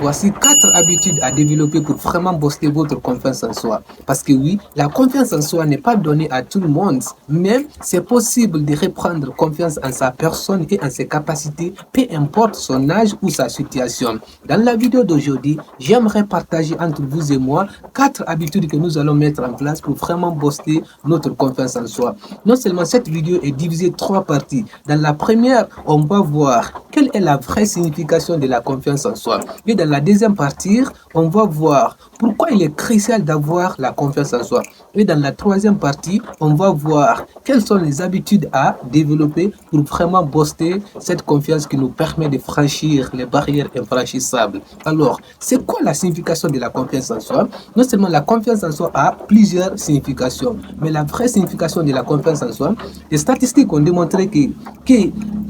voici 4 habitudes à développer pour vraiment booster votre confiance en soi. Parce que oui, la confiance en soi n'est pas donnée à tout le monde, mais c'est possible de reprendre confiance en sa personne et en ses capacités, peu importe son âge ou sa situation. Dans la vidéo d'aujourd'hui, j'aimerais partager entre vous et moi 4 habitudes que nous allons mettre en place pour vraiment booster notre confiance en soi. Non seulement cette vidéo est divisée en 3 parties. Dans la première, on va voir quelle est la vraie signification de la confiance en soi. Et dans la deuxième partie, on va voir pourquoi il est crucial d'avoir la confiance en soi. Et dans la troisième partie, on va voir quelles sont les habitudes à développer pour vraiment booster cette confiance qui nous permet de franchir les barrières infranchissables. Alors, c'est quoi la signification de la confiance en soi? Non seulement la confiance en soi a plusieurs significations, mais la vraie signification de la confiance en soi, les statistiques ont démontré que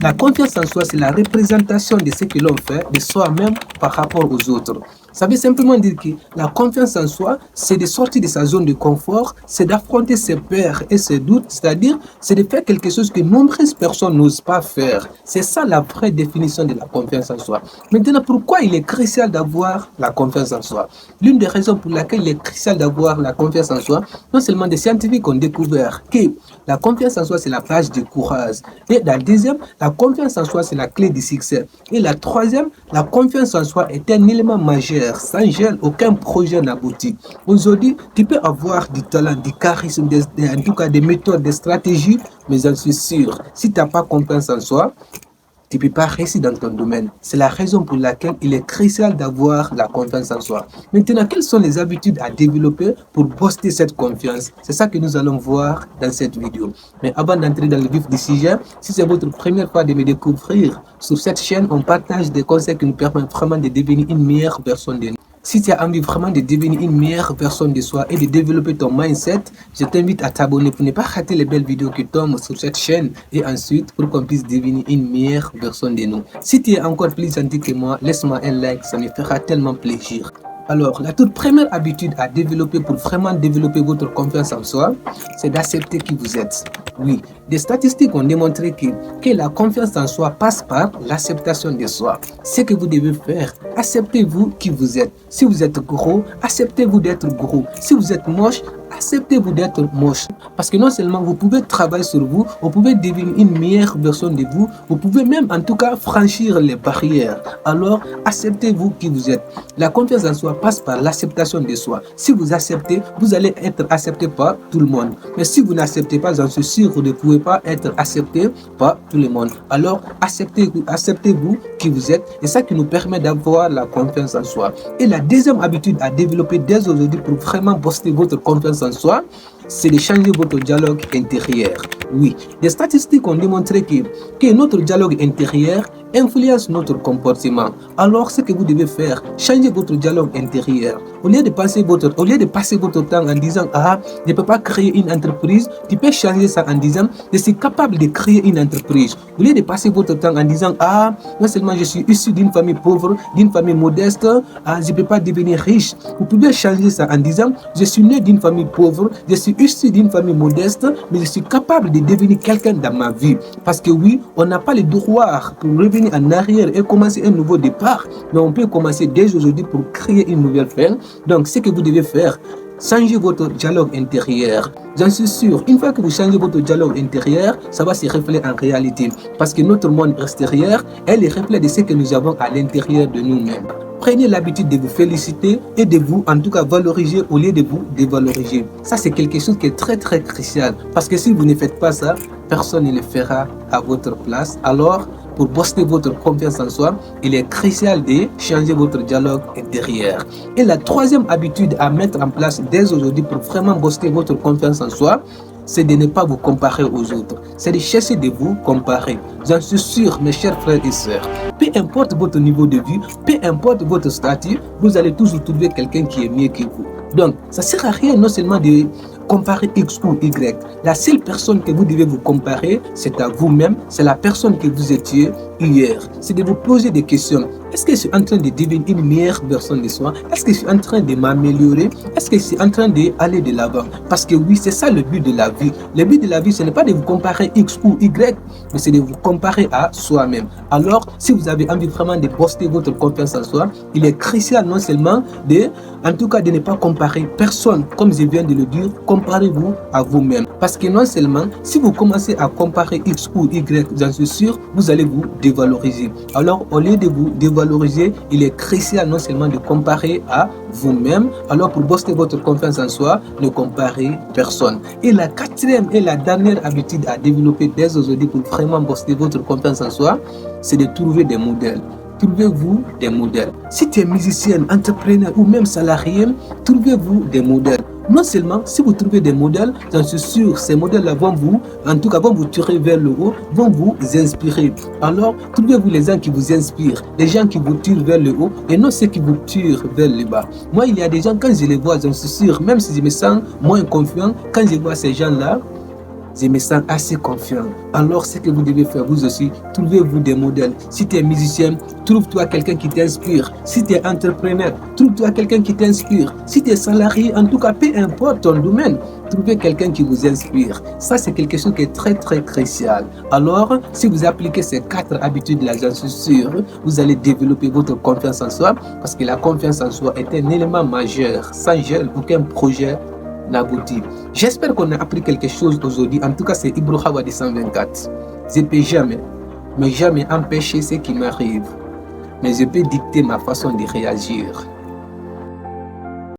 la confiance en soi, c'est la représentation de ce que l'on fait de soi-même par rapport aux autres. Ça veut simplement dire que la confiance en soi, c'est de sortir de sa zone de confort, c'est d'affronter ses peurs et ses doutes, c'est-à-dire c'est de faire quelque chose que nombreuses personnes n'osent pas faire. C'est ça la vraie définition de la confiance en soi. Maintenant, pourquoi il est crucial d'avoir la confiance en soi? L'une des raisons pour laquelle il est crucial d'avoir la confiance en soi, non seulement des scientifiques ont découvert que la confiance en soi, c'est la base du courage. Et la deuxième, la confiance en soi, c'est la clé du succès. Et la troisième, la confiance en soi est un élément majeur. Sans elle, aucun projet n'aboutit. Aujourd'hui, tu peux avoir du talent, du charisme, en tout cas des méthodes, des stratégies, mais j'en suis sûr, si tu n'as pas confiance en soi, tu ne peux pas réussir dans ton domaine. C'est la raison pour laquelle il est crucial d'avoir la confiance en soi. Maintenant, quelles sont les habitudes à développer pour booster cette confiance? C'est ça que nous allons voir dans cette vidéo. Mais avant d'entrer dans le vif du sujet, si c'est votre première fois de me découvrir, sur cette chaîne, on partage des conseils qui nous permettent vraiment de devenir une meilleure personne de nous. Si tu as envie vraiment de devenir une meilleure personne de soi et de développer ton mindset, je t'invite à t'abonner pour ne pas rater les belles vidéos qui tombent sur cette chaîne et ensuite pour qu'on puisse devenir une meilleure personne de nous. Si tu es encore plus gentil que moi, laisse-moi un like, ça me fera tellement plaisir. Alors, la toute première habitude à développer pour vraiment développer votre confiance en soi, c'est d'accepter qui vous êtes. Oui, des statistiques ont démontré que la confiance en soi passe par l'acceptation de soi. Ce que vous devez faire, acceptez-vous qui vous êtes. Si vous êtes gros, acceptez-vous d'être gros. Si vous êtes moche, acceptez-vous d'être moche. Parce que non seulement vous pouvez travailler sur vous, vous pouvez devenir une meilleure version de vous, vous pouvez même en tout cas franchir les barrières. Alors, acceptez-vous qui vous êtes. La confiance en soi passe par l'acceptation de soi. Si vous acceptez, vous allez être accepté par tout le monde. Mais si vous n'acceptez pas, j'en suis sûr, vous ne pouvez pas être accepté par tout le monde. Alors, acceptez-vous qui vous êtes. Et ça qui nous permet d'avoir la confiance en soi. Et la deuxième habitude à développer dès aujourd'hui pour vraiment booster votre confiance en soi, c'est de changer votre dialogue intérieur. Oui, des statistiques ont démontré que notre dialogue intérieur influence notre comportement. Alors, ce que vous devez faire, changer votre dialogue intérieur. Au lieu de passer votre temps en disant « Ah, je ne peux pas créer une entreprise », tu peux changer ça en disant « Je suis capable de créer une entreprise ». Au lieu de passer votre temps en disant « Ah, non seulement je suis issu d'une famille pauvre, d'une famille modeste, je ne peux pas devenir riche ». Vous pouvez changer ça en disant « Je suis né d'une famille pauvre, je suis issu d'une famille modeste, mais je suis capable de devenir quelqu'un dans ma vie ». Parce que oui, on n'a pas le devoir pour revenir en arrière et commencer un nouveau départ, mais on peut commencer dès aujourd'hui pour créer une nouvelle fin. Donc, ce que vous devez faire, changez votre dialogue intérieur. J'en suis sûr, une fois que vous changez votre dialogue intérieur, ça va se refléter en réalité. Parce que notre monde extérieur est le reflet de ce que nous avons à l'intérieur de nous-mêmes. Prenez l'habitude de vous féliciter et de vous, en tout cas, valoriser au lieu de vous dévaloriser. Ça, c'est quelque chose qui est très, très crucial. Parce que si vous ne faites pas ça, personne ne le fera à votre place. Alors, pour booster votre confiance en soi, il est crucial de changer votre dialogue intérieur. Et la troisième habitude à mettre en place dès aujourd'hui pour vraiment booster votre confiance en soi, c'est de ne pas vous comparer aux autres. C'est de chercher de vous comparer. J'en suis sûr, mes chers frères et sœurs. Peu importe votre niveau de vie, peu importe votre statut, vous allez toujours trouver quelqu'un qui est mieux que vous. Donc, ça ne sert à rien non seulement de comparer X ou Y. La seule personne que vous devez vous comparer, c'est à vous-même. C'est la personne que vous étiez hier. C'est de vous poser des questions. Est-ce que je suis en train de devenir une meilleure personne de soi? Est-ce que je suis en train de m'améliorer? Est-ce que je suis en train d'aller de l'avant? Parce que oui, c'est ça le but de la vie. Le but de la vie, ce n'est pas de vous comparer X ou Y, mais c'est de vous comparer à soi-même. Alors, si vous avez envie vraiment de booster votre confiance en soi, il est crucial non seulement en tout cas, de ne pas comparer personne, comme je viens de le dire, comparez-vous à vous-même. Parce que non seulement, si vous commencez à comparer X ou Y, j'en suis sûr, vous allez vous dévaloriser. Alors, au lieu de vous dévaloriser, il est crucial non seulement de comparer à vous-même. Alors, pour booster votre confiance en soi, ne comparez personne. Et la quatrième et la dernière habitude à développer dès aujourd'hui pour vraiment booster votre confiance en soi, c'est de trouver des modèles. Trouvez-vous des modèles. Si tu es musicien, entrepreneur ou même salarié, trouvez-vous des modèles. Non seulement, si vous trouvez des modèles, j'en suis sûr, ces modèles-là vont vous tirer vers le haut, vont vous inspirer. Alors, trouvez-vous les gens qui vous inspirent, les gens qui vous tirent vers le haut et non ceux qui vous tirent vers le bas. Moi, il y a des gens, quand je les vois, j'en suis sûr, même si je me sens moins confiant, quand je vois ces gens-là, je me sens assez confiant. Alors, ce que vous devez faire, vous aussi, trouvez-vous des modèles. Si tu es musicien, trouve-toi quelqu'un qui t'inspire. Si tu es entrepreneur, trouve-toi quelqu'un qui t'inspire. Si tu es salarié, en tout cas, peu importe ton domaine, trouvez quelqu'un qui vous inspire. Ça, c'est quelque chose qui est très, très crucial. Alors, si vous appliquez ces 4 habitudes-là, j'en suis sûr, vous allez développer votre confiance en soi, parce que la confiance en soi est un élément majeur. Sans elle, aucun projet n'aboutit. J'espère qu'on a appris quelque chose aujourd'hui. En tout cas, c'est Ibro Hawadi 124. Je ne peux jamais, mais jamais empêcher ce qui m'arrive. Mais je peux dicter ma façon de réagir.